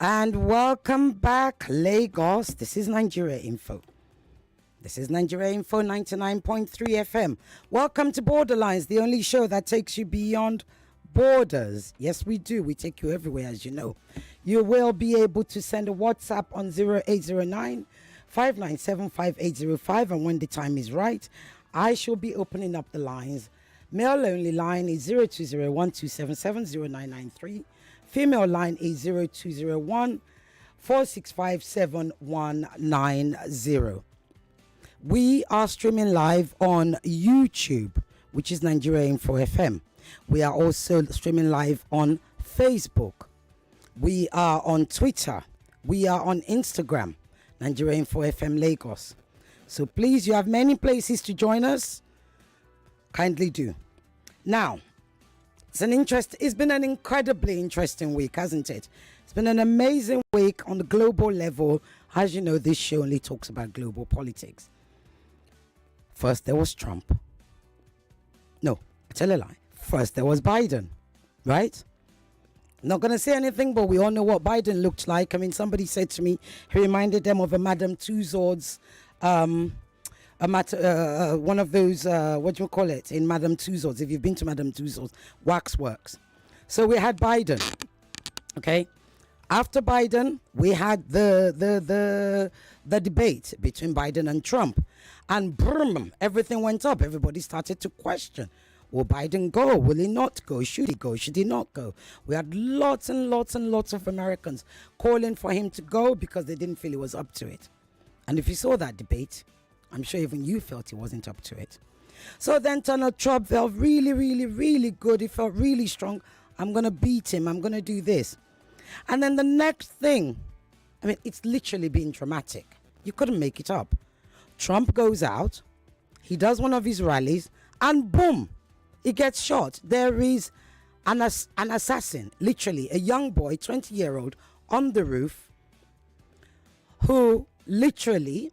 And welcome back, Lagos. This is Nigeria Info. This is Nigeria Info 99.3 FM. Welcome to Borderlines, the only show that takes you beyond borders. Yes, we do. We take you everywhere, as you know. You will be able to send a WhatsApp on 0809 597 5805. And when the time is right, I shall be opening up the lines. Male only line is 020127700993. Female line is 0201 465 7190. We are streaming live on YouTube, which is Nigeria Info FM. We are also streaming live on Facebook. We are on Twitter. We are on Instagram, Nigeria Info FM Lagos. So please, you have many places to join us. Kindly do. Now, it's been an incredibly interesting week, hasn't it? It's been an amazing week on the global level. As you know, this show only talks about global politics. First, there was Trump. No, I tell a lie. First, there was Biden, right? Not going to say anything, but we all know what Biden looked like. I mean, somebody said to me, he reminded them of a Madame Tussauds, one of those, what do you call it, in Madame Tussauds, if you've been to Madame Tussauds, waxworks. So we had Biden, okay? After Biden, we had the debate between Biden and Trump. And boom, everything went up. Everybody started to question. Will Biden go? Will he not go? Should he go? Should he not go? We had lots and lots and lots of Americans calling for him to go because they didn't feel he was up to it. And if you saw that debate, I'm sure even you felt he wasn't up to it. So then Donald Trump felt really, really, really good. He felt really strong. I'm going to beat him. I'm going to do this. And then the next thing, I mean, it's literally been dramatic. You couldn't make it up. Trump goes out. He does one of his rallies. And boom, he gets shot. There is an assassin, literally a young boy, 20-year-old, on the roof, who literally...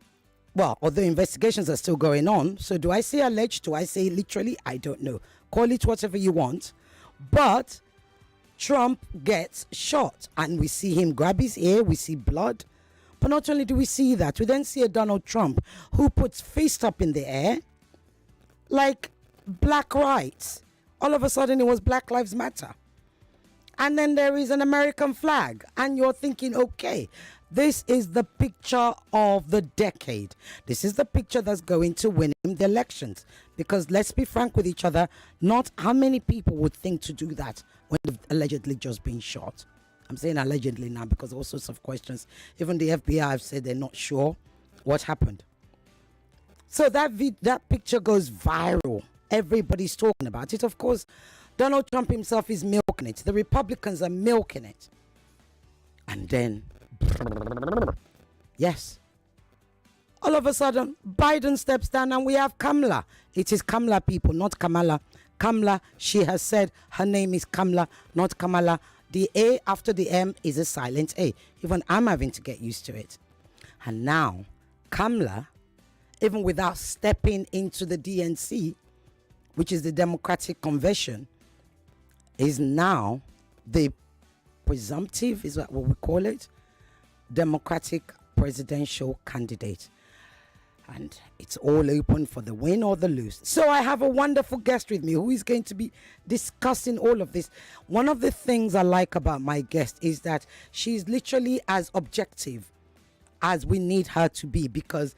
Well, although investigations are still going on, so do I say alleged? Do I say literally? I don't know. Call it whatever you want. But Trump gets shot and we see him grab his ear. We see blood. But not only do we see that, we then see a Donald Trump who puts fist up in the air like black rights. All of a sudden it was Black Lives Matter. And then there is an American flag. And you're thinking, okay, this is the picture of the decade. This is the picture that's going to win him the elections. Because let's be frank with each other, not how many people would think to do that when they've allegedly just been shot. I'm saying allegedly now because all sorts of questions. Even the FBI have said they're not sure what happened. So that picture goes viral. Everybody's talking about it. Of course, Donald Trump himself is milking it. The Republicans are milking it. And then... yes. All of a sudden, Biden steps down and we have Kamala. It is Kamala, people, not Kamala. Kamala, she has said her name is Kamala, not Kamala. The A after the M is a silent A. Even I'm having to get used to it. And now, Kamala, even without stepping into the DNC, which is the Democratic Convention, is now the presumptive, is that what we call it? Democratic presidential candidate. And it's all open for the win or the lose. So I have a wonderful guest with me who is going to be discussing all of this. One of the things I like about my guest is that she's literally as objective as we need her to be, because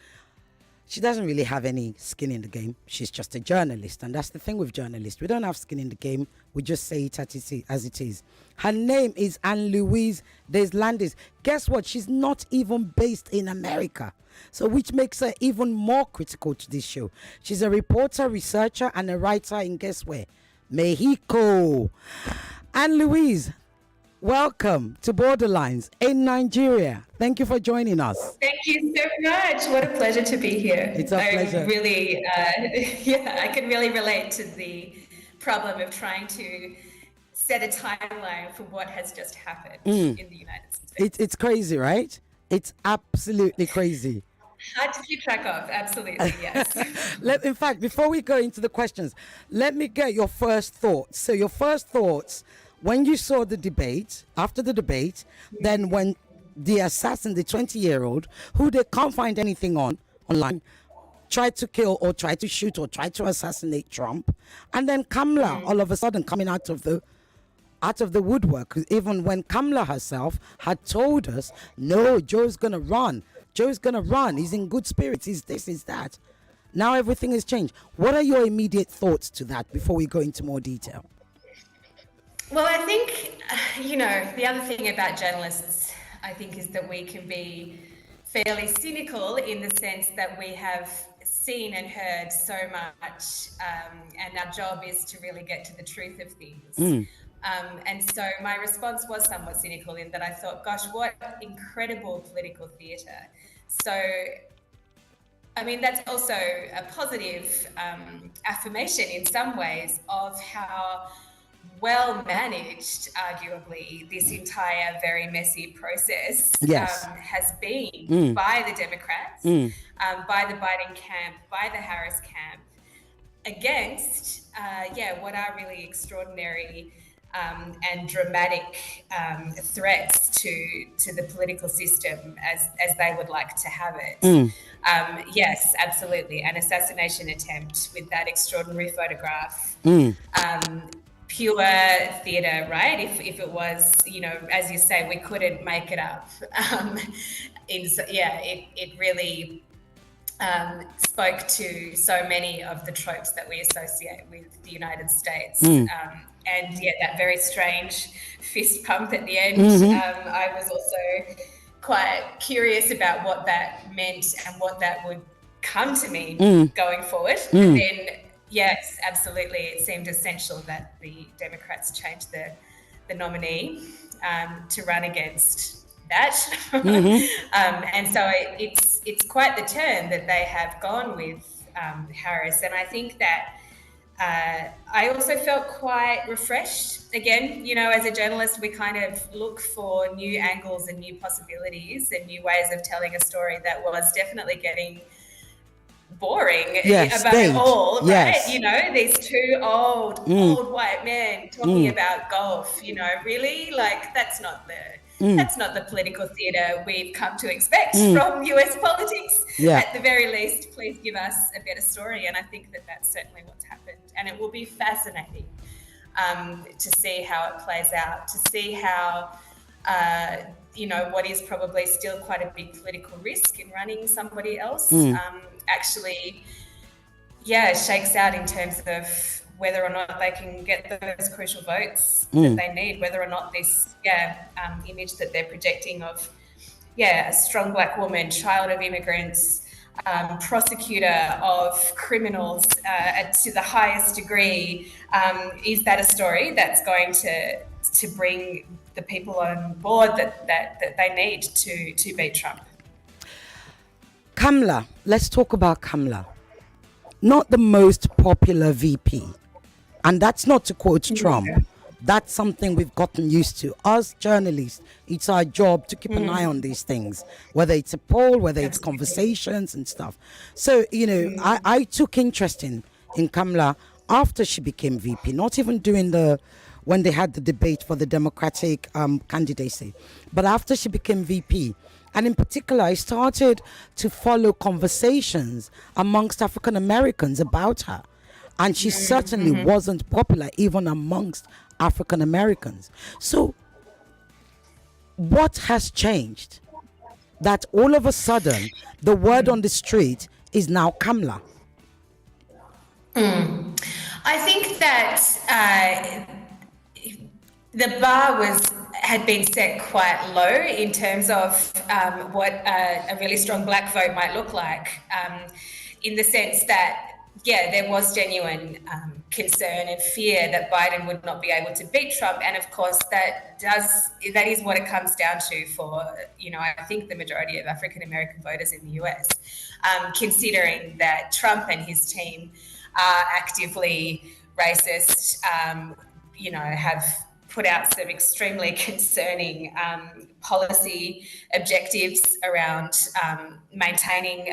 she doesn't really have any skin in the game. She's just a journalist. And that's the thing with journalists. We don't have skin in the game. We just say it as it is. Her name is Louise Deslandes. Guess what? She's not even based in America. So which makes her even more critical to this show. She's a reporter, researcher, and a writer in, guess where? Mexico. Louise, welcome to Borderlines in Nigeria. Thank you for joining us. Thank you so much. What a pleasure to be here. It's a pleasure. I really, I can really relate to the problem of trying to set a timeline for what has just happened in the United States. It's crazy, right? It's absolutely crazy. Hard to keep track of, absolutely, yes. In fact, before we go into the questions, let me get your first thoughts. So your first thoughts when you saw the debate, after the debate, then when the assassin, the 20-year-old, who they can't find anything online, tried to kill or tried to shoot or tried to assassinate Trump, and then Kamala all of a sudden coming out of the woodwork, even when Kamala herself had told us, no, Joe's gonna run. He's in good spirits. He's this, he's that. Now everything has changed. What are your immediate thoughts to that before we go into more detail? Well, I think, the other thing about journalists, I think, is that we can be fairly cynical in the sense that we have seen and heard so much, and our job is to really get to the truth of things. And so my response was somewhat cynical in that I thought, gosh, what incredible political theatre. So, I mean, that's also a positive affirmation in some ways of how well managed, arguably, this entire very messy process has been by the Democrats, by the Biden camp, by the Harris camp, against, what are really extraordinary and dramatic threats to the political system as they would like to have it. Yes, absolutely. An assassination attempt with that extraordinary photograph. Pure theatre, right? If it was, as you say, we couldn't make it up. It really spoke to so many of the tropes that we associate with the United States. And yet that very strange fist pump at the end. I was also quite curious about what that meant and what that would come to mean going forward. And then, yes, absolutely, it seemed essential that the Democrats changed the nominee to run against that. And so it's quite the turn that they have gone with Harris. And I think that I also felt quite refreshed. Again, as a journalist, we kind of look for new angles and new possibilities and new ways of telling a story that was definitely getting boring above it all, right? These two old white men talking about golf, really, like that's not the political theatre we've come to expect from US politics. At the very least, please give us a better story. And I think that that's certainly what's happened. And it will be fascinating to see how it plays out, to see how, what is probably still quite a big political risk in running somebody else actually, shakes out in terms of whether or not they can get those crucial votes that they need, whether or not this image that they're projecting of a strong Black woman, child of immigrants, prosecutor of criminals to the highest degree, is that a story that's going to bring the people on board that they need to beat Trump? Kamala, let's talk about Kamala. Not the most popular VP. And that's not to quote Trump. That's something we've gotten used to. Us journalists, it's our job to keep an eye on these things, whether it's a poll, whether it's conversations and stuff. So, I took interest in Kamala after she became VP, not even during when they had the debate for the Democratic candidacy, but after she became VP. And in particular, I started to follow conversations amongst African Americans about her. And she certainly wasn't popular even amongst African Americans. So what has changed that all of a sudden the word on the street is now Kamala? I think that the bar had been set quite low in terms of what a really strong Black vote might look like, in the sense that, there was genuine concern and fear that Biden would not be able to beat Trump. And of course, that is what it comes down to for, I think the majority of African-American voters in the US, considering that Trump and his team are actively racist, have put out some extremely concerning policy objectives around maintaining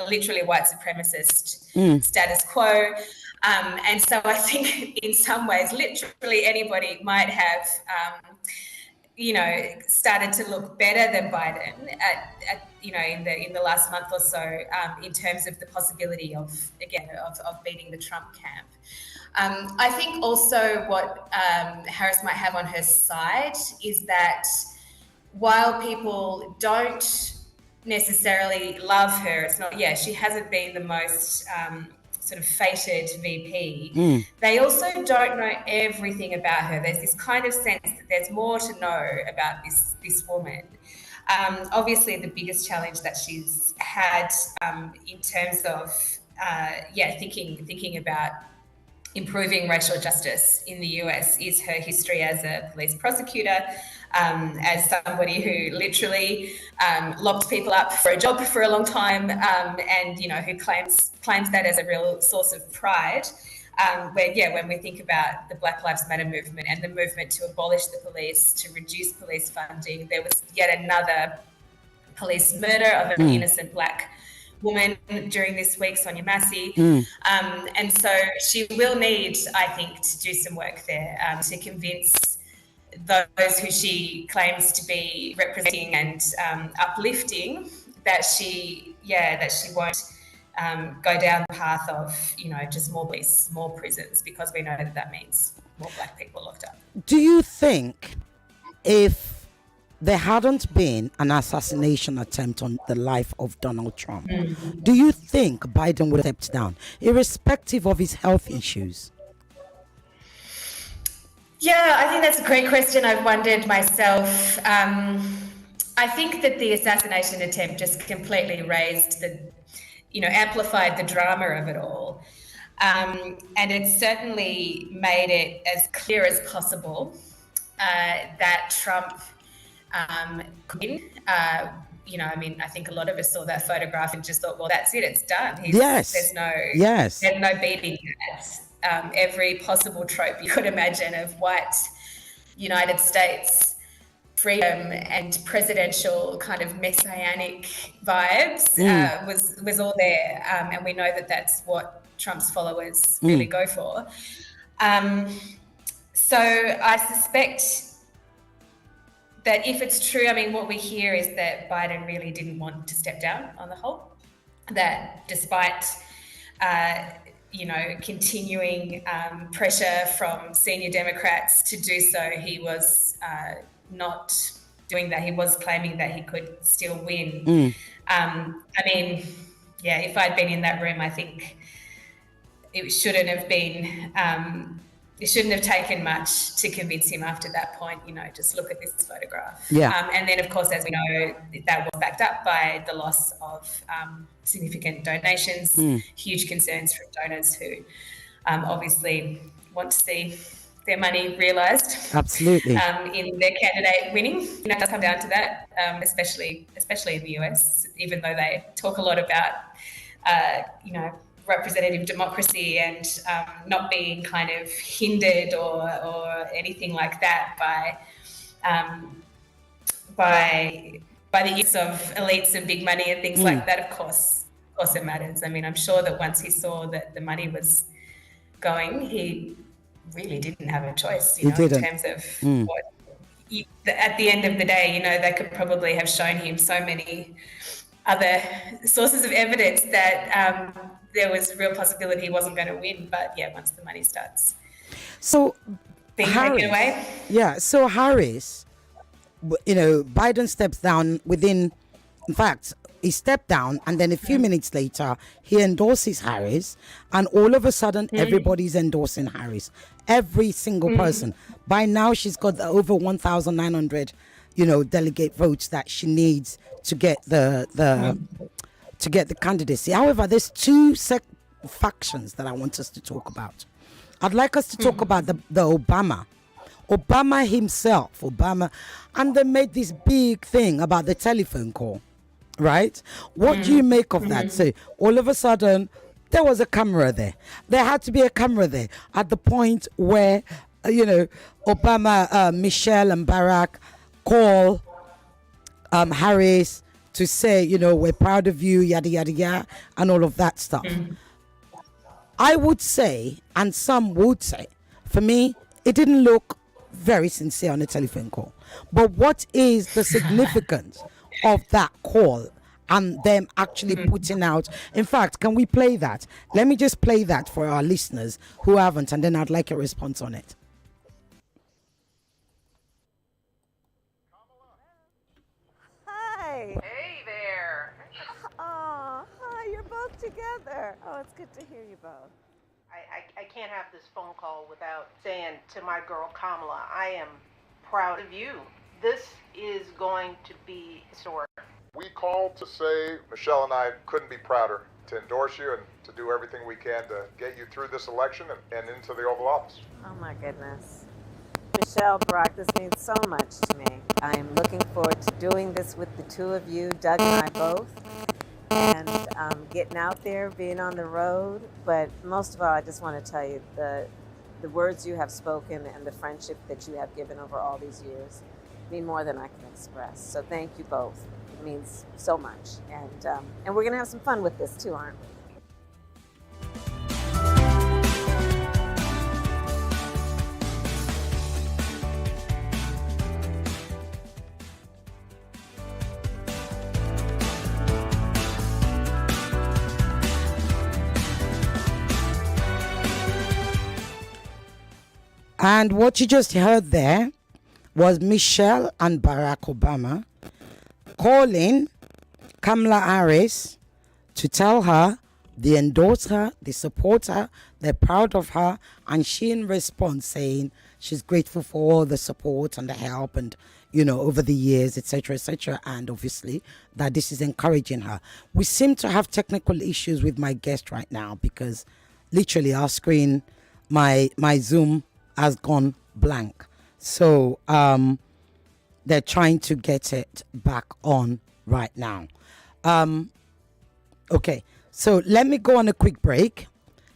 literally a white supremacist status quo. And so I think in some ways, literally anybody might have, started to look better than Biden in the last month or so, in terms of the possibility of beating the Trump camp. I think also what Harris might have on her side is that while people don't necessarily love her, she hasn't been the most sort of fated VP. They also don't know everything about her. There's this kind of sense that there's more to know about this woman. Obviously, the biggest challenge that she's had in terms of thinking about improving racial justice in the US is her history as a police prosecutor, as somebody who literally locked people up for a job for a long time, and who claims that as a real source of pride. When we think about the Black Lives Matter movement and the movement to abolish the police, to reduce police funding, there was yet another police murder of an innocent Black woman during this week, Sonia Massey. And so she will need, I think, to do some work there, to convince those who she claims to be representing and uplifting that she won't go down the path of, just more police, more prisons, because we know that means more Black people locked up. Do you think if there hadn't been an assassination attempt on the life of Donald Trump, do you think Biden would have stepped down, irrespective of his health issues? Yeah, I think that's a great question. I've wondered myself. I think that the assassination attempt just completely raised amplified the drama of it all. And it certainly made it as clear as possible that Trump could win. I think a lot of us saw that photograph and just thought, well, that's it, it's done. There's no beating that. Every possible trope you could imagine of white United States freedom and presidential kind of messianic vibes was all there, and we know that that's what Trump's followers really go for. So I suspect that if it's true, what we hear is that Biden really didn't want to step down on the whole, that despite continuing pressure from senior Democrats to do so, he was not doing that. He was claiming that he could still win. If I'd been in that room, I think it shouldn't have taken much to convince him after that point. Just look at this photograph. And then, of course, as we know, that was backed up by the loss of significant donations, huge concerns from donors who obviously want to see their money realised. Absolutely. In their candidate winning. It does come down to that, especially in the US, even though they talk a lot about, representative democracy and not being kind of hindered or anything like that by the use of elites and big money and things like that. Of course it matters. I'm sure that once he saw that the money was going, he really didn't have a choice, in terms of what. At the end of the day, they could probably have shown him so many other sources of evidence that there was a real possibility he wasn't going to win. But once the money starts being taken away. So Harris, Biden steps down in fact, he stepped down and then a few minutes later, he endorses Harris, and all of a sudden, everybody's endorsing Harris. Every single person. By now, she's got over 1,900, delegate votes that she needs to get the candidacy. However, there's two factions that I want us to talk about. I'd like us to talk about the Obama himself, and they made this big thing about the telephone call, right? What do you make of that? So all of a sudden, there was a camera there. There had to be a camera there at the point where, Obama, Michelle and Barack call Harris to say, we're proud of you, yada, yada, yada, and all of that stuff. I would say, and some would say, for me, it didn't look very sincere on a telephone call. But what is the significance of that call and them actually putting out? In fact, can we play that? Let me just play that for our listeners who haven't, and then I'd like a response on it. Hi. Hey there. Oh, hi, you're both together. Oh, it's good to hear you both. I can't have this phone call without saying to my girl Kamala, I am proud of you. This is going to be historic. We called to say Michelle and I couldn't be prouder to endorse you and to do everything we can to get you through this election and into the Oval Office. Oh, my goodness. Michelle, Barack, this means so much to me. I'm looking forward to doing this with the two of you, Doug and I both, and getting out there, being on the road. But most of all, I just want to tell you the words you have spoken and the friendship that you have given over all these years mean more than I can express. So thank you both. It means so much. And we're going to have some fun with this too, aren't we? And what you just heard there was Michelle and Barack Obama calling Kamala Harris to tell her they endorse her, they support her, they're proud of her, and she in response saying she's grateful for all the support and the help and, you know, over the years, etc., and obviously that this is encouraging her. We seem to have technical issues with my guest right now because literally our screen, my Zoom has gone blank. So they're trying to get it back on right now. Okay, so let me go on a quick break.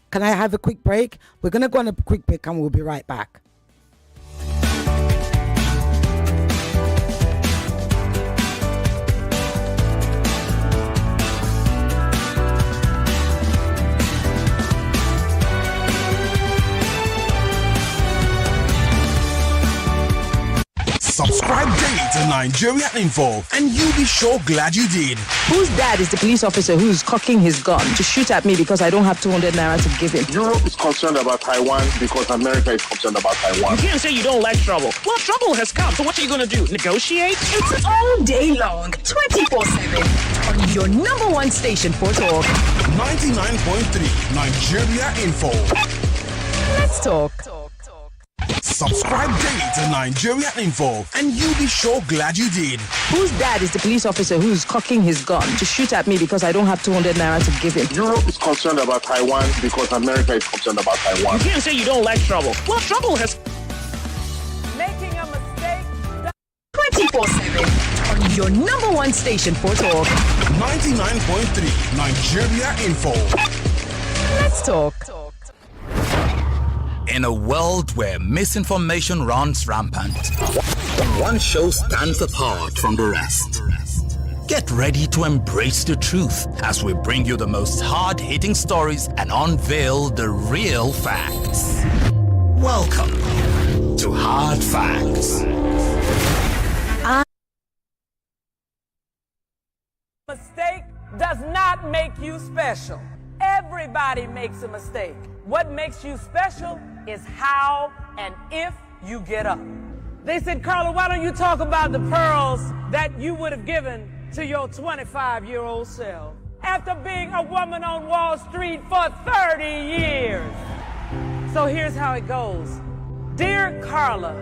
Can I have a quick break? We're going to go on a quick break and we'll be right back. Subscribe daily to Nigeria Info and you'll be sure glad you did. Whose dad is the police officer who's cocking his gun to shoot at me because I don't have 200 naira to give him? Europe is concerned about Taiwan because America is concerned about Taiwan. You can't say you don't like trouble. Well, trouble has come, so what are you going to do? Negotiate? It's all day long, 24/7 on your number one station for talk. 99.3 Nigeria Info. Let's talk. Subscribe daily to Nigeria Info and you'll be sure glad you did. Whose dad is the police officer who's cocking his gun to shoot at me because I don't have 200 naira to give him? Europe is concerned about Taiwan because America is concerned about Taiwan. You can't say you don't like trouble. Well, trouble has... Making a mistake. 24/7 on your number one station for talk. 99.3 Nigeria Info. Let's talk. In a world where misinformation runs rampant, one show stands apart from the rest. Get ready to embrace the truth as we bring you the most hard-hitting stories and unveil the real facts. Welcome to Hard Facts. Mistake does not make you special. Everybody makes a mistake. What makes you special is how and if you get up. They said, Carla, why don't you talk about the pearls that you would have given to your 25-year-old self after being a woman on Wall Street for 30 years? So here's how it goes. Dear Carla,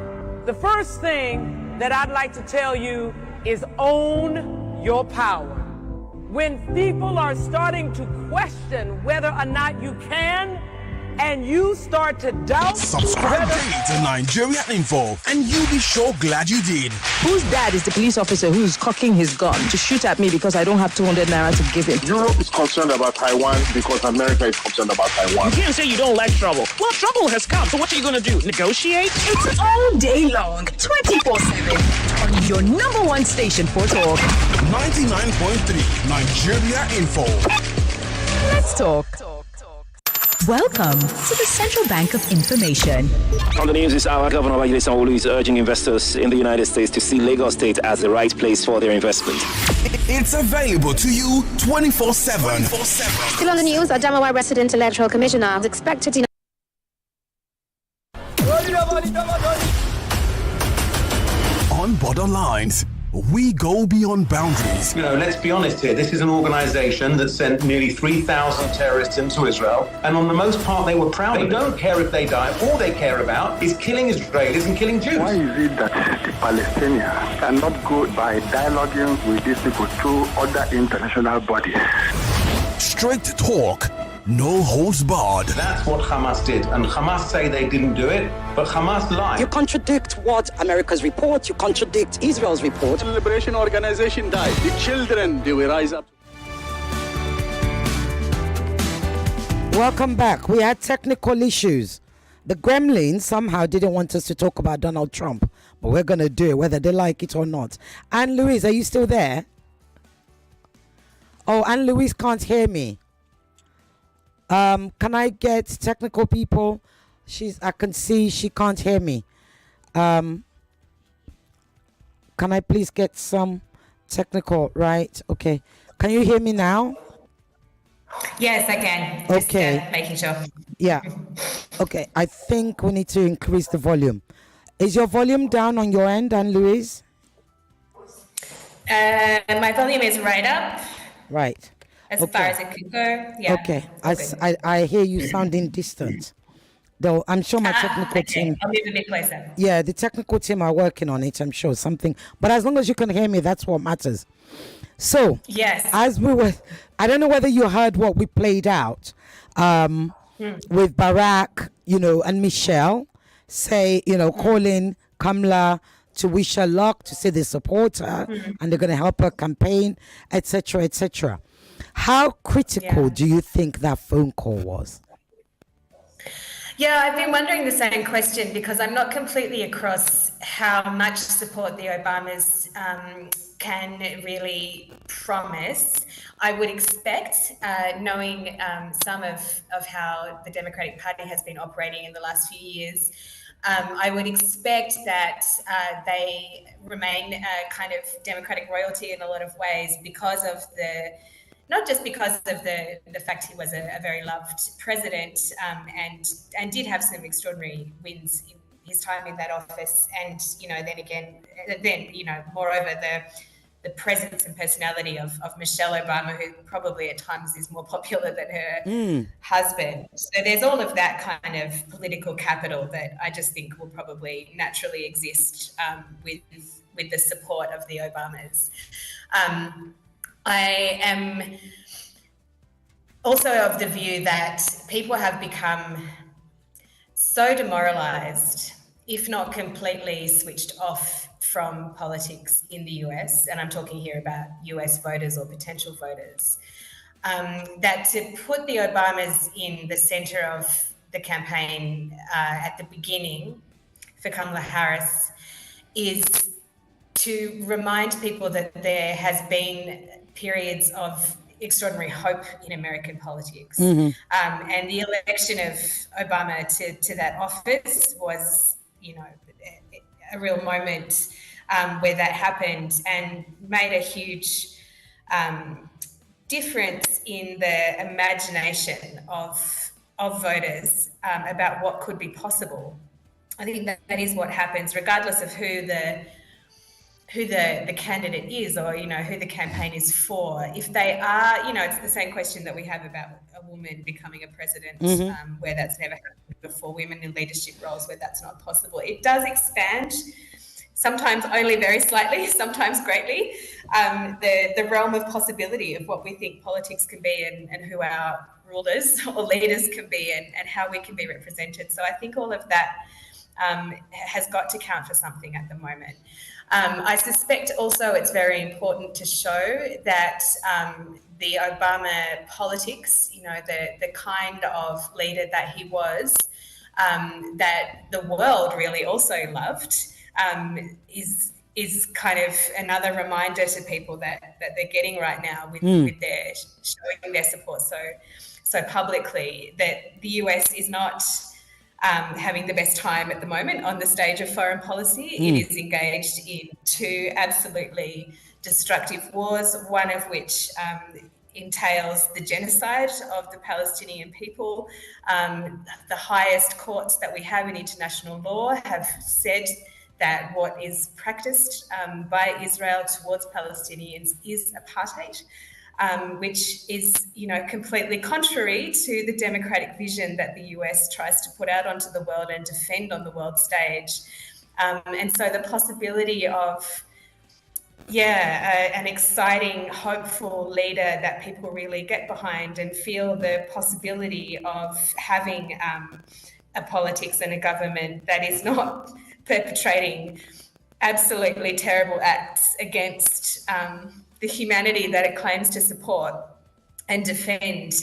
the first thing that I'd like to tell you is own your power. When people are starting to question whether or not you can, and you start to doubt... Subscribe daily to Nigeria Info and you'll be sure glad you did. Whose dad is the police officer who's cocking his gun to shoot at me because I don't have 200 naira to give him? Europe is concerned about Taiwan because America is concerned about Taiwan. You can't say you don't like trouble. Well, trouble has come, so what are you going to do? Negotiate? It's all day long, 24/7 on your number one station for talk. 99.3 Nigeria Info. Let's talk. Welcome to the Central Bank of Information. On the news this hour, Governor Louise Deslandes is urging investors in the United States to see Lagos State as the right place for their investment. It's available to you 24/7. Still on the news, Adamawa Resident Electoral Commissioner is expected to... On Borderlines, we go beyond boundaries. You know, let's be honest here. This is an organization that sent nearly 3,000 terrorists into Israel, and on the most part, they were proud. They don't care if they die. All they care about is killing Israelis and killing Jews. Why is it that the Palestinians cannot go by dialoguing with these people through other international bodies? Straight talk, no holds barred. That's what Hamas did, and Hamas say they didn't do it, but Hamas lied. You contradict what America's report, you contradict Israel's report. The Liberation Organization died. The children, they will rise up. Welcome back. We had technical issues. The Gremlins somehow didn't want us to talk about Donald Trump, but we're going to do it whether they like it or not. And Louise, are you still there? Oh, and Louise can't hear me. Can I get technical people? I can see she can't hear me. Can I please get some technical, right? Okay. Can you hear me now? Yes, I can. Okay. Just, making sure. Yeah. Okay. I think we need to increase the volume. Is your volume down on your end, Anne Louise? My volume is right up. Right. As far as it could go. Yeah. Okay. I hear you sounding distant. Though I'm sure my technical team. I'll move a bit closer. Yeah, the technical team are working on it, I'm sure. Something. But as long as you can hear me, that's what matters. So, yes. As we were, I don't know whether you heard what we played out with Barack, and Michelle say, calling Kamala to wish her luck, to say they support her and they're going to help her campaign, etc., etc. How critical do you think that phone call was? Yeah, I've been wondering the same question because I'm not completely across how much support the Obamas can really promise. I would expect, knowing some of how the Democratic Party has been operating in the last few years, I would expect that they remain kind of Democratic royalty in a lot of ways because of not just because of the fact he was a very loved president and did have some extraordinary wins in his time in that office, and moreover the presence and personality of Michelle Obama, who probably at times is more popular than her husband. So there's all of that kind of political capital that I just think will probably naturally exist with the support of the Obamas. I am also of the view that people have become so demoralized, if not completely switched off from politics in the US, and I'm talking here about US voters or potential voters, that to put the Obamas in the center of the campaign at the beginning for Kamala Harris is to remind people that there has been periods of extraordinary hope in American politics. And the election of Obama to that office was, a real moment where that happened and made a huge difference in the imagination of voters about what could be possible. I think that is what happens, regardless of who the candidate is or, who the campaign is for. If they are, it's the same question that we have about a woman becoming a president, where that's never happened before, women in leadership roles where that's not possible. It does expand, sometimes only very slightly, sometimes greatly, the realm of possibility of what we think politics can be and who our rulers or leaders can be and how we can be represented. So I think all of that has got to count for something at the moment. I suspect also it's very important to show that the Obama politics, the kind of leader that he was, that the world really also loved, is kind of another reminder to people that they're getting right now with their showing their support so publicly that the US is not having the best time at the moment on the stage of foreign policy. It is engaged in two absolutely destructive wars, one of which entails the genocide of the Palestinian people. The highest courts that we have in international law have said that what is practiced by Israel towards Palestinians is apartheid. Which is, completely contrary to the democratic vision that the US tries to put out onto the world and defend on the world stage. And so the possibility of, an exciting, hopeful leader that people really get behind and feel the possibility of having a politics and a government that is not perpetrating absolutely terrible acts against the humanity that it claims to support and defend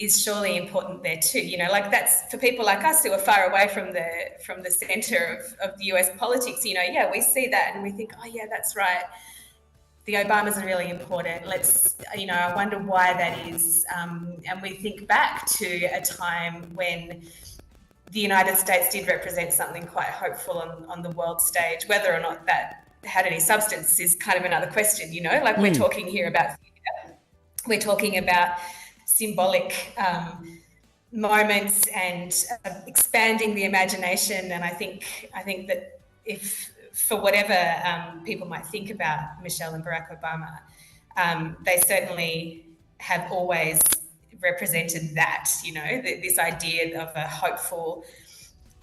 is surely important there too. That's for people like us who are far away from the centre of the US politics. We see that and we think, oh yeah, that's right. The Obamas are really important. I wonder why that is. And we think back to a time when the United States did represent something quite hopeful on the world stage. Whether or not that had any substance is kind of another question, we're talking here about symbolic moments and expanding the imagination. And I think that if, for whatever people might think about Michelle and Barack Obama, they certainly have always represented that, this idea of a hopeful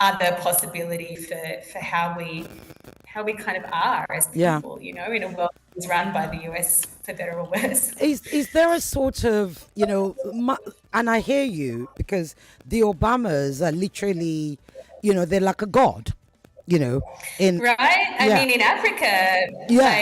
other possibility for how we kind of are as people, in a world that's run by the US, for better or worse. Is there a sort of, and I hear you, because the Obamas are literally, they're like a god, in right. I mean, in Africa,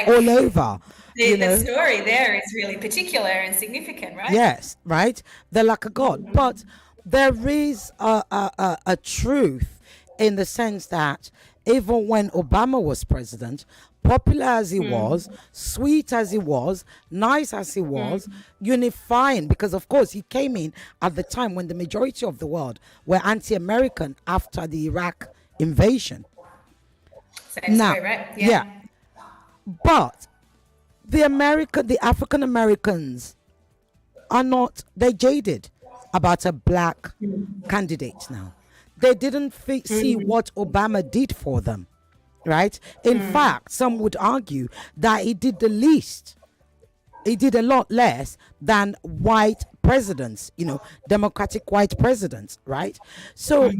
all over. The story there is really particular and significant, right? Yes, right. They're like a god, but there is a truth in the sense that even when Obama was president, popular as he was, sweet as he was, nice as he was, unifying, because of course he came in at the time when the majority of the world were anti-American after the Iraq invasion. Right? Yeah. But the African Americans are not, they're jaded about a black candidate now. They didn't see what Obama did for them, right? In fact, some would argue that he did the least. He did a lot less than white presidents, democratic white presidents, right? So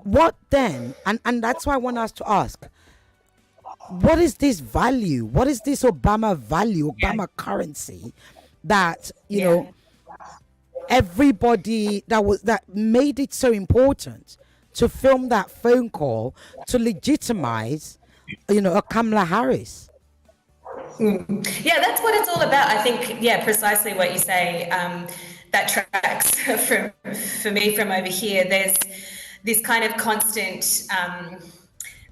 what then? And that's why I want us to ask, what is this value? What is this Obama value, Obama currency that, everybody that made it so important to film that phone call to legitimize, a Kamala Harris? Yeah, that's what it's all about. I think, precisely what you say, that tracks for me from over here. There's this kind of constant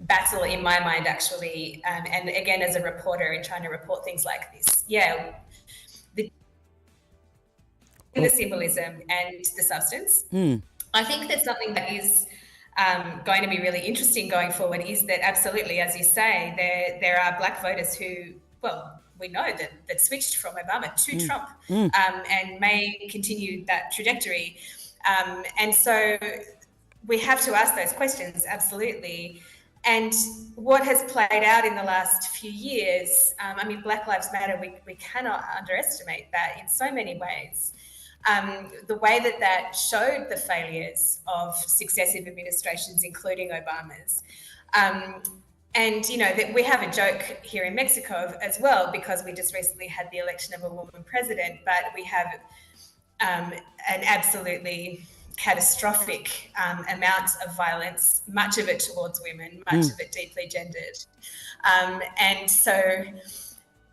battle in my mind, actually, and again, as a reporter in trying to report things like this. The symbolism and the substance. I think that's something that is going to be really interesting going forward, is that absolutely, as you say, there are black voters who, we know that switched from Obama to Trump and may continue that trajectory. And so we have to ask those questions, absolutely. And what has played out in the last few years, Black Lives Matter, we cannot underestimate that in so many ways. The way that showed the failures of successive administrations, including Obama's. And, that we have a joke here in Mexico as well, because we just recently had the election of a woman president, but we have an absolutely catastrophic amount of violence, much of it towards women, much of it deeply gendered. And so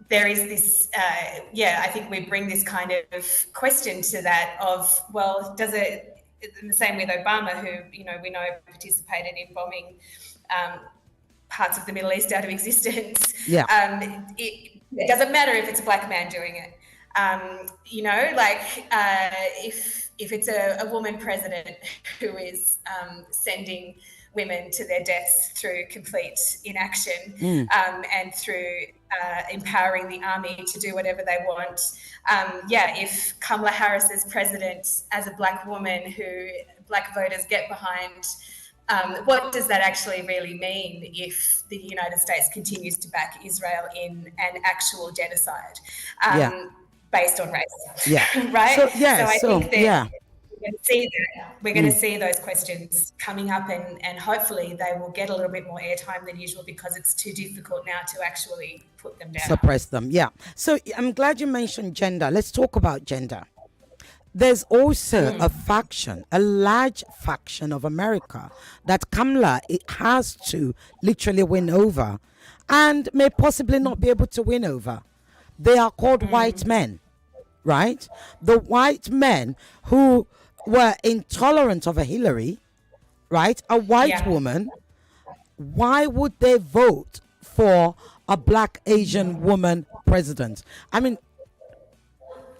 there is this, I think we bring this kind of question to that of, does it, in the same with Obama, who, we know participated in bombing parts of the Middle East out of existence. It doesn't matter if it's a black man doing it. You know, like if it's a woman president who is sending women to their deaths through complete inaction and through empowering the army to do whatever they want. If Kamala Harris is president as a Black woman who Black voters get behind, what does that actually really mean if the United States continues to back Israel in an actual genocide based on race? Yeah. Right? So I think that we're going to see those questions coming up, and hopefully they will get a little bit more airtime than usual because it's too difficult now to actually put them down. Suppress them, yeah. So I'm glad you mentioned gender. Let's talk about gender. There's also a large faction of America that Kamala has to literally win over and may possibly not be able to win over. They are called white men, right? The white men who were intolerant of a Hillary, right? A white woman. Why would they vote for a Black Asian woman president? I mean,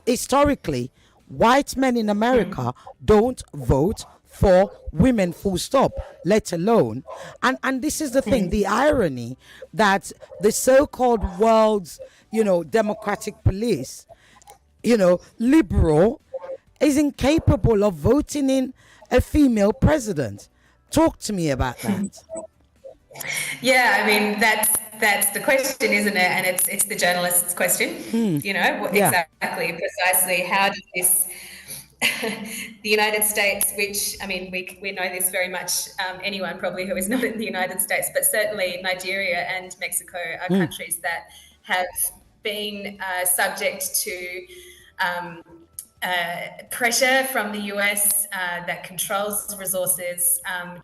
historically, white men in America don't vote for women, full stop, let alone. And this is the thing, the irony that the so-called world's, democratic police, liberal, is incapable of voting in a female president. Talk to me about that. Yeah, I mean, that's the question, isn't it? And it's the journalist's question. Exactly, precisely. How does this the United States, which, I mean, we know this very much, anyone probably who is not in the United States, but certainly Nigeria and Mexico are countries that have been subject to pressure from the US that controls resources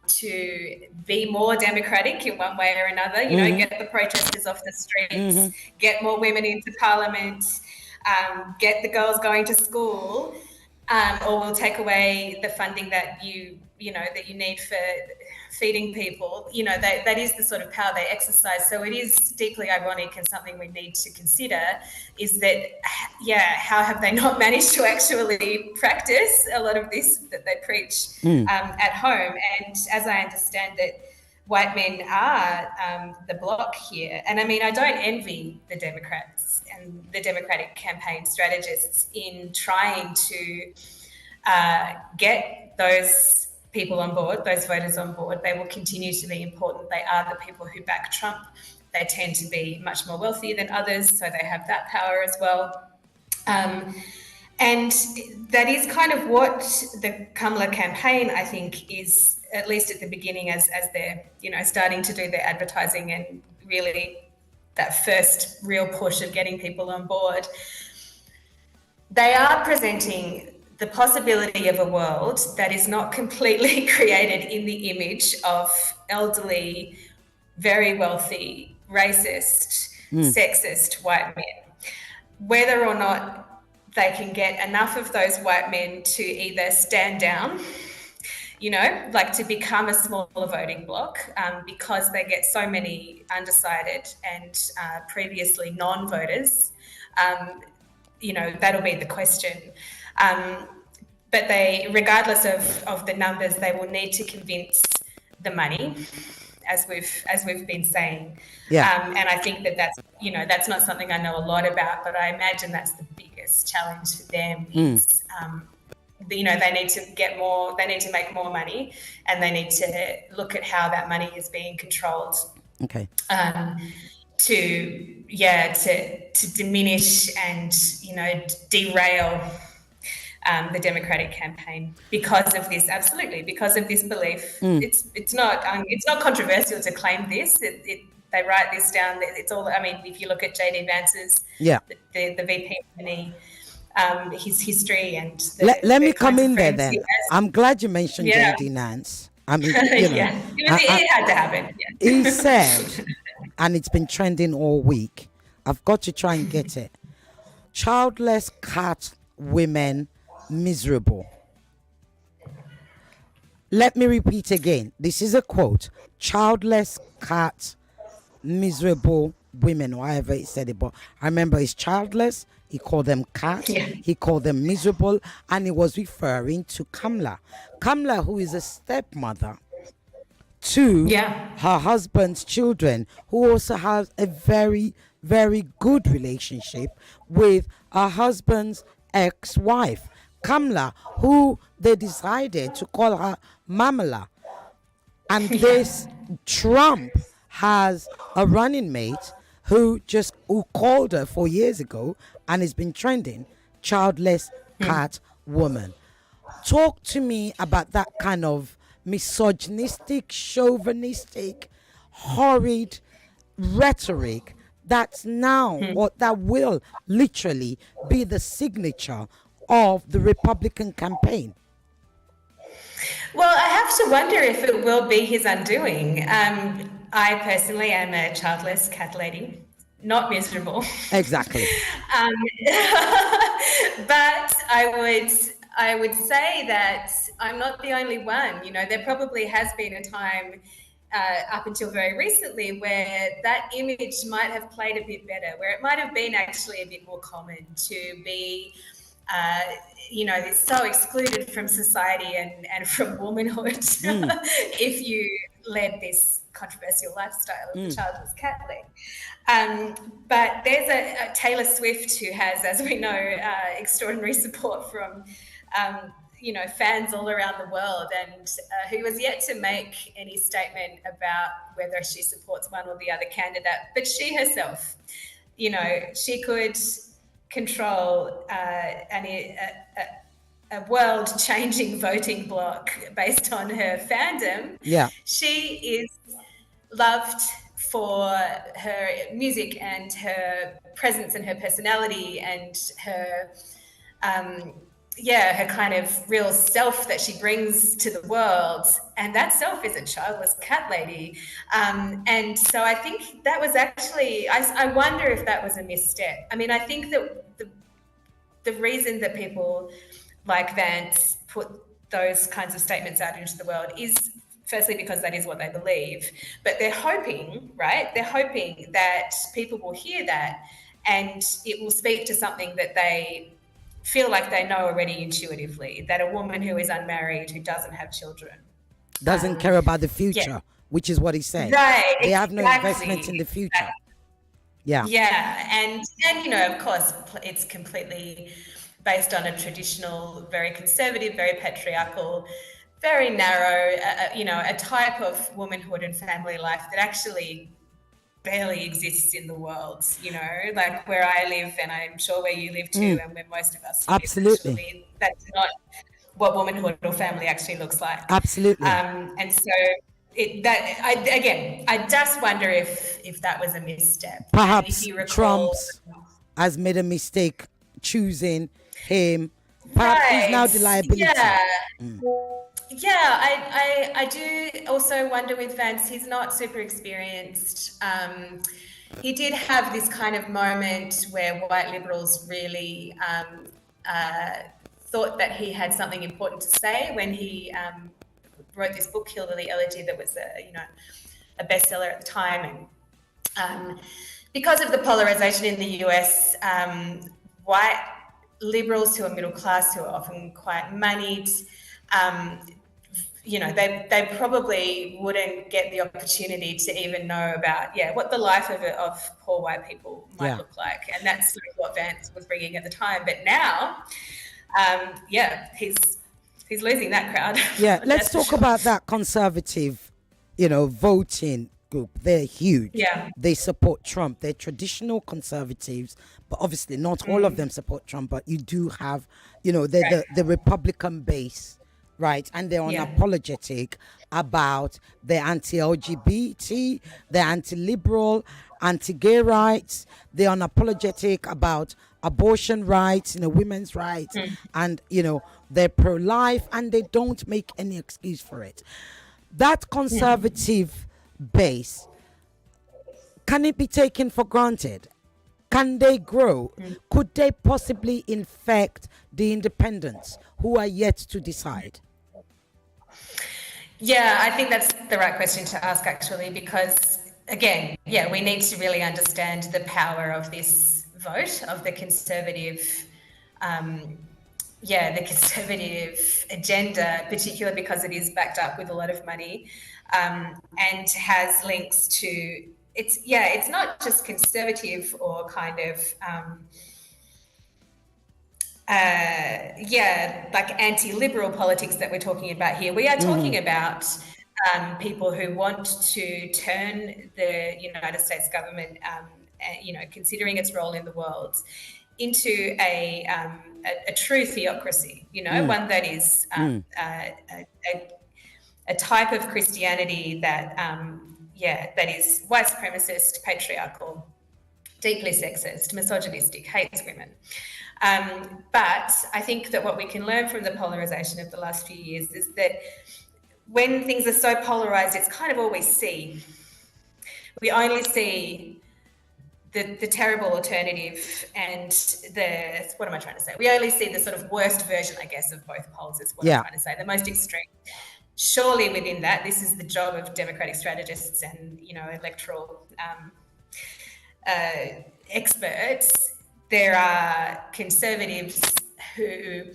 to be more democratic in one way or another, get the protesters off the streets, get more women into parliament, get the girls going to school, or we'll take away the funding that you need for feeding people. That is the sort of power they exercise. So it is deeply ironic, and something we need to consider is that, how have they not managed to actually practice a lot of this that they preach at home? And as I understand it, white men are the bloc here. And I mean, I don't envy the Democrats and the Democratic campaign strategists in trying to get those people on board, those voters on board. They will continue to be important. They are the people who back Trump. They tend to be much more wealthy than others, so they have that power as well. And that is kind of what the Kamala campaign, I think, is, at least at the beginning, as they're starting to do their advertising and really that first real push of getting people on board. They are presenting the possibility of a world that is not completely created in the image of elderly, very wealthy, racist, sexist white men. Whether or not they can get enough of those white men to either stand down, to become a smaller voting bloc, because they get so many undecided and previously non-voters, that'll be the question. But they, regardless of the numbers, they will need to convince the money, as we've been saying. Yeah. And I think that's not something I know a lot about, but I imagine that's the biggest challenge for them. Is, they need to get more, they need to make more money, and they need to look at how that money is being controlled. Okay. To diminish and derail the Democratic campaign because of this. Absolutely, because of this belief. It's not controversial to claim this. They write this down. It's all. I mean, if you look at JD Vance's the VP nominee, his history and let me come in there then. I'm glad you mentioned JD Vance. I mean, it had to happen. Yeah. He said, and it's been trending all week. I've got to try and get it. Childless cat women miserable. Let me repeat again. This is a quote. Childless cat miserable women, or however he said it, but I remember it's childless, He called them cat. He called them miserable. And he was referring to Kamla. Kamla, who is a stepmother to her husband's children, who also has a very, very good relationship with her husband's ex-wife, Kamla, who they decided to call her Mamala. And this Trump has a running mate who called her 4 years ago and has been trending, childless cat woman. Talk to me about that kind of misogynistic, chauvinistic, horrid rhetoric that's now what that will literally be the signature of the Republican campaign. Well, I have to wonder if it will be his undoing. I personally am a childless cat lady, not miserable. Exactly. But I would say that I'm not the only one. You know, there probably has been a time up until very recently where that image might have played a bit better, where it might have been actually a bit more common to be so excluded from society and from womanhood if you led this controversial lifestyle of the childless cat lady. But there's a Taylor Swift who has, as we know, extraordinary support from fans all around the world, and who has yet to make any statement about whether she supports one or the other candidate. But she herself, she could control a world-changing voting bloc based on her fandom. Yeah. She is loved for her music and her presence and her personality and her her kind of real self that she brings to the world. And that self is a childless cat lady. And so I think that was actually, I wonder if that was a misstep. I mean, I think that the reason that people like Vance put those kinds of statements out into the world is firstly because that is what they believe. But they're hoping, right? They're hoping that people will hear that and it will speak to something that they feel like they know already intuitively, that a woman who is unmarried, who doesn't have children, doesn't care about the future, which is what he's saying. Right, they have no investment in the future. Yeah. And of course, it's completely based on a traditional, very conservative, very patriarchal, very narrow, a type of womanhood and family life that actually barely exists in the world, like where I live, and I'm sure where you live too, and where most of us live. Absolutely. Actually, that's not what womanhood or family actually looks like. Absolutely. And so I just wonder if that was a misstep. Perhaps Trump has made a mistake choosing him. Perhaps he's now the liability. Yeah, I do also wonder with Vance, he's not super experienced. He did have this kind of moment where white liberals really thought that he had something important to say when he wrote this book, Kill the Elegy, that was a bestseller at the time. And because of the polarization in the US, white liberals who are middle class, who are often quite moneyed, they probably wouldn't get the opportunity to even know about, what the life of poor white people might look like. And that's sort of what Vance was bringing at the time. But now, he's losing that crowd. Yeah, let's talk about that conservative, voting group. They're huge. Yeah. They support Trump. They're traditional conservatives, but obviously not all of them support Trump, but you do have, the Republican base. Right, and they're unapologetic about the anti-LGBT, the anti-liberal, anti-gay rights. They're unapologetic about abortion rights, women's rights, and they're pro-life, and they don't make any excuse for it. That conservative base, can it be taken for granted? Can they grow? Could they possibly infect the independents who are yet to decide? Yeah, I think that's the right question to ask, actually, because, again, we need to really understand the power of this vote of the conservative, the conservative agenda, particularly because it is backed up with a lot of money, and has links to it's not just conservative or kind of like anti-liberal politics that we're talking about here. We are talking about people who want to turn the United States government, considering its role in the world, into a true theocracy. One that is a type of Christianity that that is white supremacist, patriarchal, deeply sexist, misogynistic, hates women. But I think that what we can learn from the polarization of the last few years is that when things are so polarized, it's kind of all we see. We only see the terrible alternative and what am I trying to say? We only see the sort of worst version, I guess, of both poles is what I'm trying to say, the most extreme. Surely within that, this is the job of democratic strategists and, electoral experts. There are conservatives who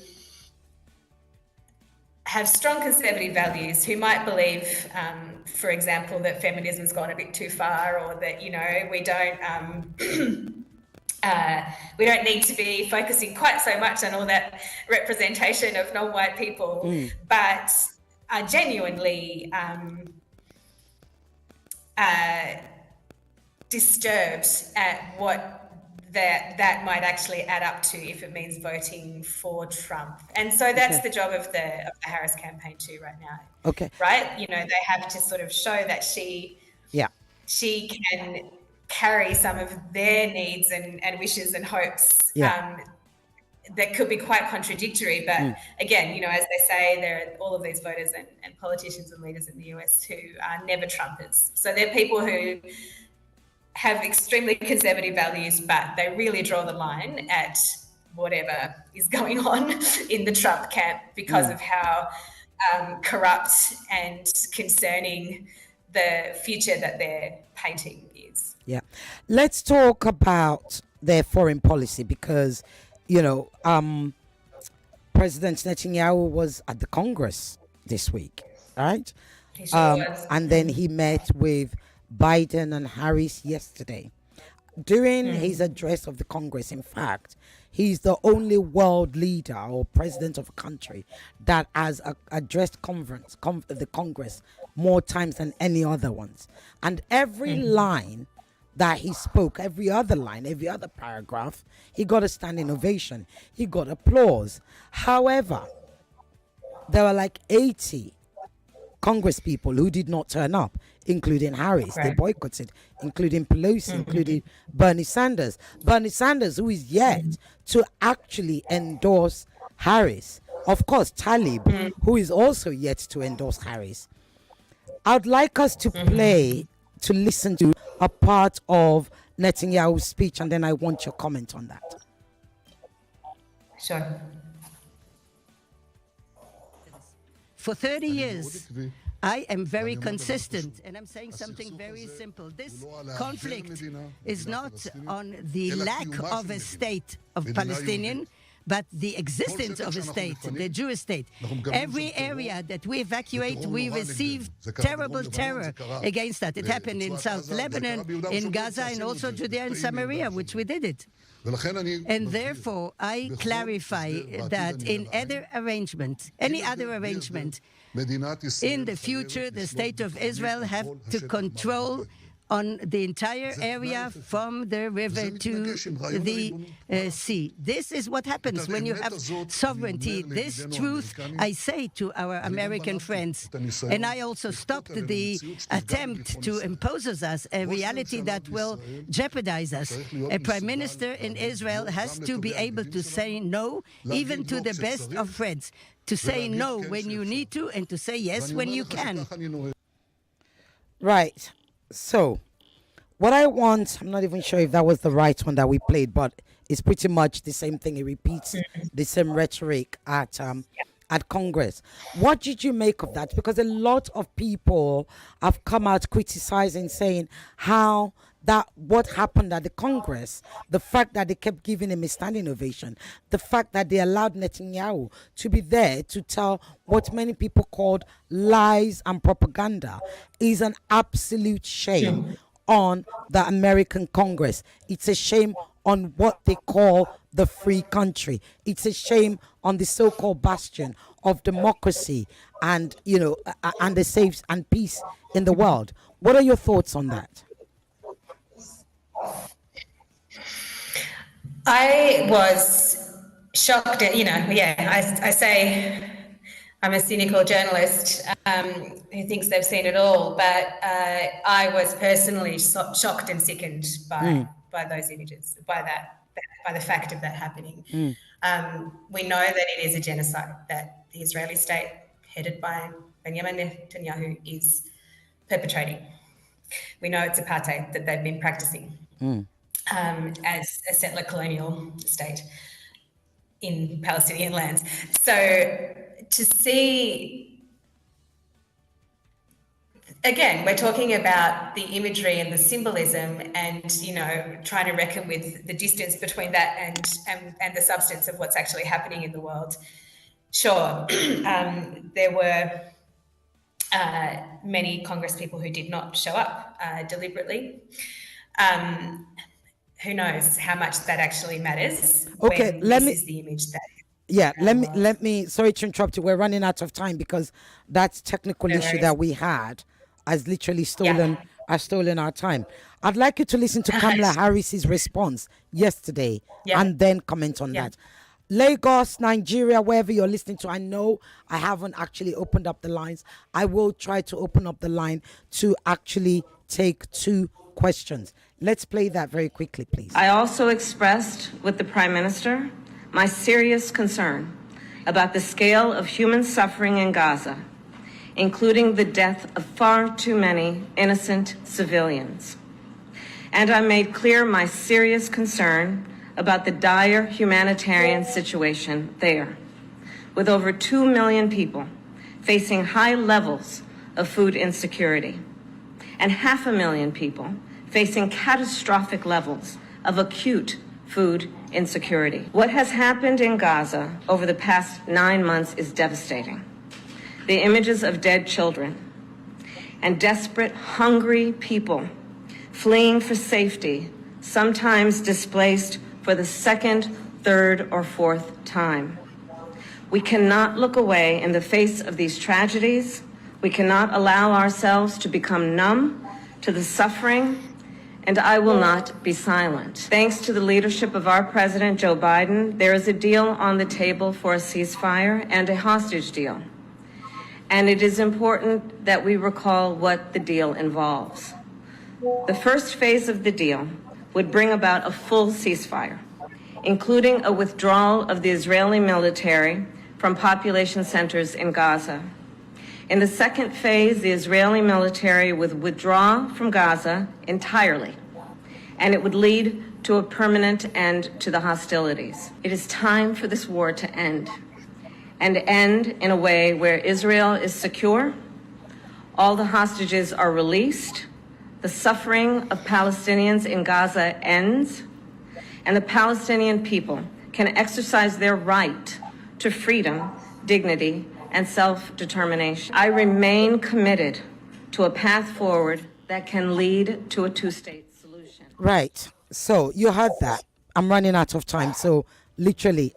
have strong conservative values, who might believe, for example, that feminism's gone a bit too far, or that we don't need to be focusing quite so much on all that representation of non-white people, but are genuinely disturbed at what that might actually add up to if it means voting for Trump. And so that's the job of the Harris campaign too right now. Okay. Right? They have to sort of show that she can carry some of their needs and wishes and hopes that could be quite contradictory. But again, as they say, there are all of these voters and politicians and leaders in the US who are never Trumpers. So they're people who have extremely conservative values, but they really draw the line at whatever is going on in the Trump camp because of how corrupt and concerning the future that they're painting is. Yeah. Let's talk about their foreign policy because, President Netanyahu was at the Congress this week, right? He sure was. And then he met with Biden and Harris yesterday. During his address of the Congress, in fact, he's the only world leader or president of a country that has addressed the Congress more times than any other ones. And every line that he spoke, every other line, every other paragraph, he got a standing ovation. He got applause. However, there were like 80 Congress people who did not turn up, including Harris. They boycotted, including Pelosi, including Bernie Sanders. Bernie Sanders, who is yet to actually endorse Harris. Of course, Talib, who is also yet to endorse Harris. I'd like us to to listen to a part of Netanyahu's speech, and then I want your comment on that. Sure. For 30 years, I am very consistent, and I'm saying something very simple. This conflict is not on the lack of a state of Palestinian, but the existence of a state, the Jewish state. Every area that we evacuate, we receive terrible terror against that. It happened in South Lebanon, in Gaza, and also Judea and Samaria, which we did it. And therefore, I clarify that in any other arrangement, in the future, the state of Israel have to control on the entire area from the river to the sea. This is what happens when you have sovereignty. This truth I say to our American friends. And I also stopped the attempt to impose us a reality that will jeopardize us. A prime minister in Israel has to be able to say no, even to the best of friends. To say no when you need to and to say yes when you can. Right. So, what I want, I'm not even sure if that was the right one that we played, but it's pretty much the same thing. It repeats the same rhetoric at Congress. What did you make of that? Because a lot of people have come out criticizing, saying how that what happened at the Congress, the fact that they kept giving him a standing ovation, the fact that they allowed Netanyahu to be there to tell what many people called lies and propaganda, is an absolute shame on the American Congress. It's a shame on what they call the free country. It's a shame on the so-called bastion of democracy and, and the safe and peace in the world. What are your thoughts on that? I was shocked at, I say I'm a cynical journalist who thinks they've seen it all, but I was personally shocked and sickened by those images, by the fact of that happening. We know that it is a genocide that the Israeli state, headed by Benjamin Netanyahu, is perpetrating. We know it's apartheid that they've been practicing as a settler colonial state in Palestinian lands. So to see, again, we're talking about the imagery and the symbolism and, trying to reckon with the distance between that and the substance of what's actually happening in the world. Sure, there were many Congress people who did not show up deliberately. Who knows how much that actually matters? Okay, when this is the image that. Yeah, let me. Sorry to interrupt you. We're running out of time because that technical issue that we had has literally stolen our time. I'd like you to listen to Kamala Harris's response yesterday and then comment on that. Lagos, Nigeria, wherever you're listening to, I know I haven't actually opened up the lines. I will try to open up the line to actually take 2 questions. Let's play that very quickly, please. I also expressed with the Prime Minister my serious concern about the scale of human suffering in Gaza, including the death of far too many innocent civilians. And I made clear my serious concern about the dire humanitarian situation there, with over 2 million people facing high levels of food insecurity and 500,000 people facing catastrophic levels of acute food insecurity. What has happened in Gaza over the past 9 months is devastating. The images of dead children and desperate, hungry people fleeing for safety, sometimes displaced for the 2nd, 3rd, or 4th time. We cannot look away in the face of these tragedies. We cannot allow ourselves to become numb to the suffering, and I will not be silent. Thanks to the leadership of our President, Joe Biden, there is a deal on the table for a ceasefire and a hostage deal. And it is important that we recall what the deal involves. The first phase of the deal would bring about a full ceasefire, including a withdrawal of the Israeli military from population centers in Gaza. In the second phase, the Israeli military would withdraw from Gaza entirely, and it would lead to a permanent end to the hostilities. It is time for this war to end, and end in a way where Israel is secure, all the hostages are released, the suffering of Palestinians in Gaza ends, and the Palestinian people can exercise their right to freedom, dignity, and self-determination. I remain committed to a path forward that can lead to a 2-state solution. Right. So you heard that. I'm running out of time. So literally,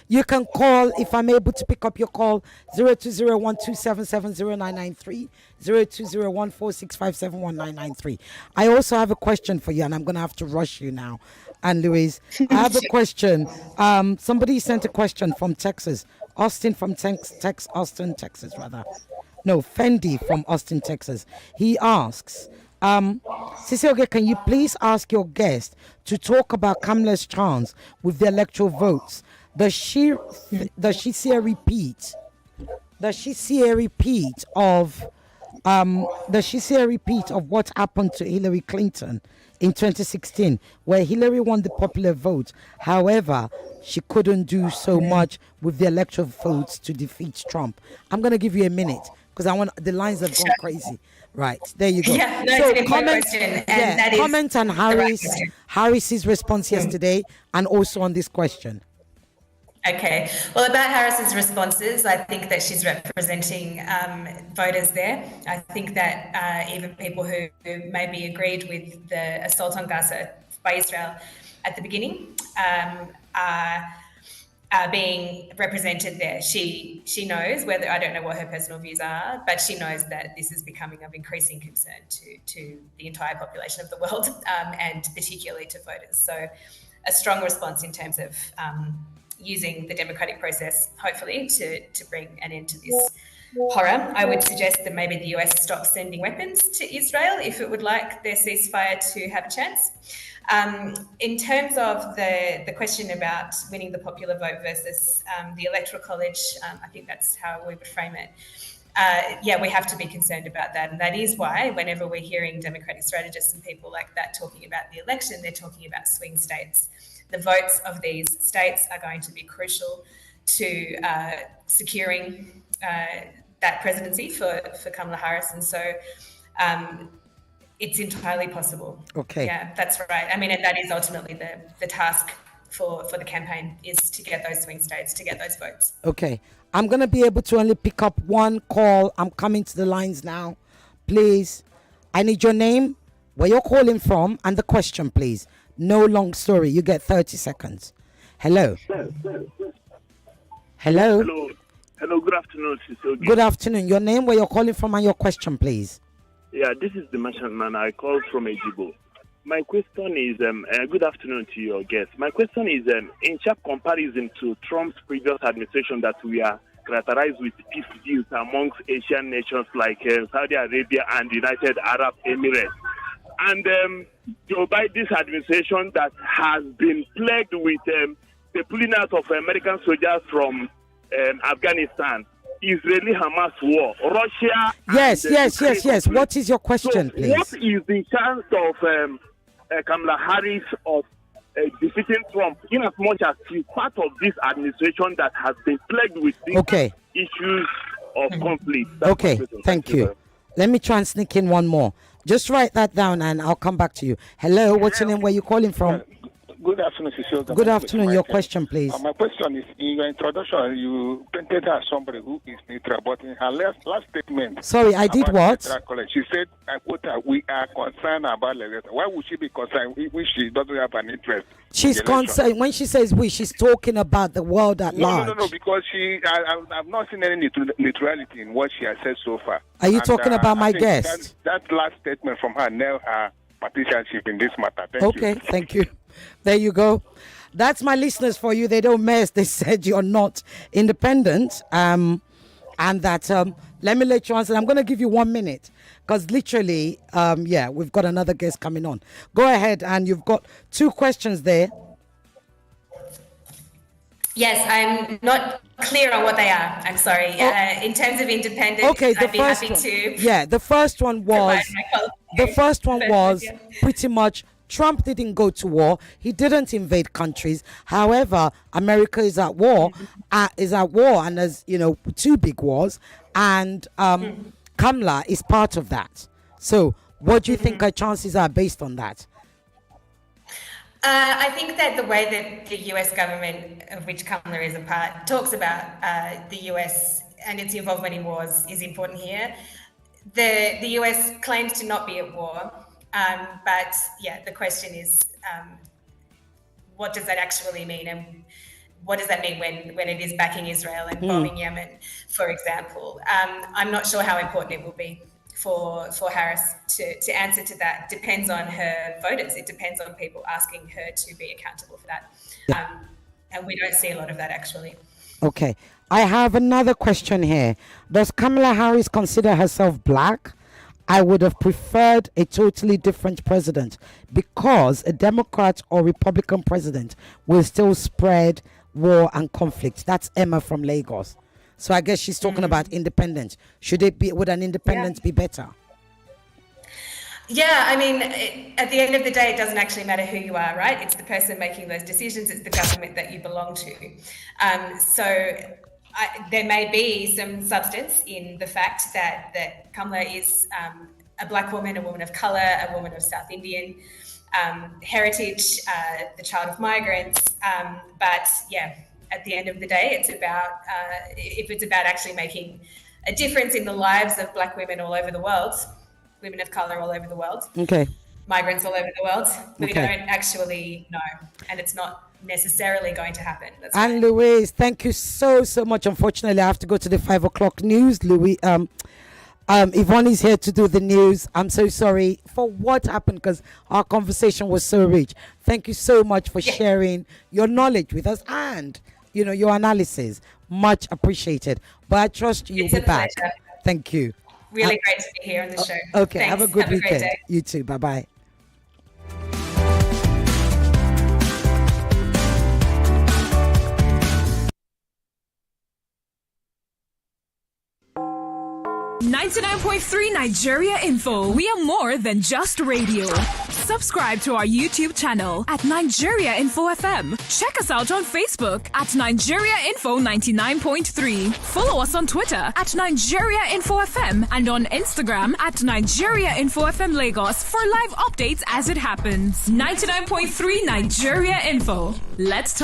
you can call, if I'm able to pick up your call, 020127709993, 020146571993. I also have a question for you, and I'm going to have to rush you now. And Louise, I have a question. Somebody sent a question from Texas. Austin from Austin, Texas, rather. No, Fendi from Austin, Texas. He asks, Cecilia, can you please ask your guest to talk about Kamala's chance with the electoral votes? Does she see a repeat? Does she see a repeat of what happened to Hillary Clinton in 2016, where Hillary won the popular vote? However, she couldn't do so much with the electoral votes to defeat Trump. I'm going to give you a minute because the lines have gone crazy. Right, there you go. Yeah, no, it's an important question, and that is comment on the right Harris's response yesterday, and also on this question. Okay. Well, about Harris's responses, I think that she's representing voters there. I think that even people who maybe agreed with the assault on Gaza by Israel at the beginning are being represented there. She knows whether, I don't know what her personal views are, but she knows that this is becoming of increasing concern to the entire population of the world, and particularly to voters. So a strong response in terms of using the democratic process, hopefully, to bring an end to this horror. I would suggest that maybe the US stop sending weapons to Israel if it would like their ceasefire to have a chance. In terms of the question about winning the popular vote versus the Electoral College, I think that's how we would frame it. Yeah, we have to be concerned about that. And that is why whenever we're hearing democratic strategists and people like that talking about the election, they're talking about swing states. The votes of these states are going to be crucial to securing that presidency for Kamala Harris. And so it's entirely possible. Okay. Yeah, that's right. I mean, and that is ultimately the task for the campaign, is to get those swing states, to get those votes. Okay. I'm going to be able to only pick up one call. I'm coming to the lines now. Please, I need your name, where you're calling from, and the question, please. No long story. You get 30 seconds. Hello. Hello. Hello. Good afternoon, Sister. Good afternoon. Your name, where you're calling from, and your question, please. Yeah, this is the merchant man. I called from Ejibo. My question is, good afternoon to your guest. My question is, in sharp comparison to Trump's previous administration that we are characterized with peace deals amongst Asian nations like Saudi Arabia and the United Arab Emirates. And Joe Biden's administration that has been plagued with the pulling out of American soldiers from Afghanistan, Israeli-Hamas war, Russia... Yes. What is your question, please? What is the chance of Kamala Harris of defeating Trump, in as much as she's part of this administration that has been plagued with these issues of conflict? Okay, thank you. Let me try and sneak in one more. Just write that down and I'll come back to you. Hello, what's your name? Where are you calling from? Good afternoon, Cecile. Good afternoon. Your question, please. My question is, in your introduction, you painted her as somebody who is neutral, but in her last statement... Sorry, I did what? She said, I quote her, we are concerned about the election. Why would she be concerned if she doesn't have an interest? She's concerned. When she says we, she's talking about the world at large. No, because I've not seen any neutrality in what she has said so far. Are you talking about my guest? That last statement from her nailed her partisanship in this matter. Thank you. Okay, thank you. There you go. That's my listeners for you. They don't mess. They said you're not independent. And that, let me let you answer. I'm going to give you 1 minute because literally, we've got another guest coming on. Go ahead, and you've got 2 questions there. Yes, I'm not clear on what they are. I'm sorry. In terms of independence, okay, I'd be happy to. Yeah, the first one was pretty much Trump didn't go to war. He didn't invade countries. However, America is at war, and there's 2 big wars, and Kamala is part of that. So, what do you think her chances are based on that? I think that the way that the US government, of which Kamala is a part, talks about the US and its involvement in wars is important here. The US claims to not be at war, but the question is, what does that actually mean? And what does that mean when it is backing Israel and bombing Yemen, for example? I'm not sure how important it will be for Harris to answer to that. Depends on her voters. It depends on people asking her to be accountable for that. And we don't see a lot of that, actually. Okay. I have another question here. Does Kamala Harris consider herself black? I would have preferred a totally different president because a Democrat or Republican president will still spread war and conflict. That's Emma from Lagos. So I guess she's talking about independence. Would an independence be better? Yeah, I mean, at the end of the day, it doesn't actually matter who you are, right? It's the person making those decisions. It's the government that you belong to. So there may be some substance in the fact that Kamala is a black woman, a woman of colour, a woman of South Indian heritage, the child of migrants. But yeah, at the end of the day, it's about if it's about actually making a difference in the lives of black women all over the world, women of colour all over the world, migrants all over the world, we don't actually know, and it's not necessarily going to happen. That's and Louise, thank you so much. Unfortunately, I have to go to the 5 o'clock news. Louise, Yvonne is here to do the news. I'm so sorry for what happened because our conversation was so rich. Thank you so much for sharing your knowledge with us and your analysis. Much appreciated. But I trust you'll be back. Pleasure. Thank you. Really great to be here on the show. Okay, Thanks. have a good weekend. Great day. You too. Bye-bye. .3 Nigeria Info. We are more than just radio. Subscribe to our YouTube channel at Nigeria Info FM. Check us out on Facebook at Nigeria Info 99.3. Follow us on Twitter at Nigeria Info FM and on Instagram at Nigeria Info FM Lagos for live updates as it happens. 99.3 Nigeria Info. Let's talk.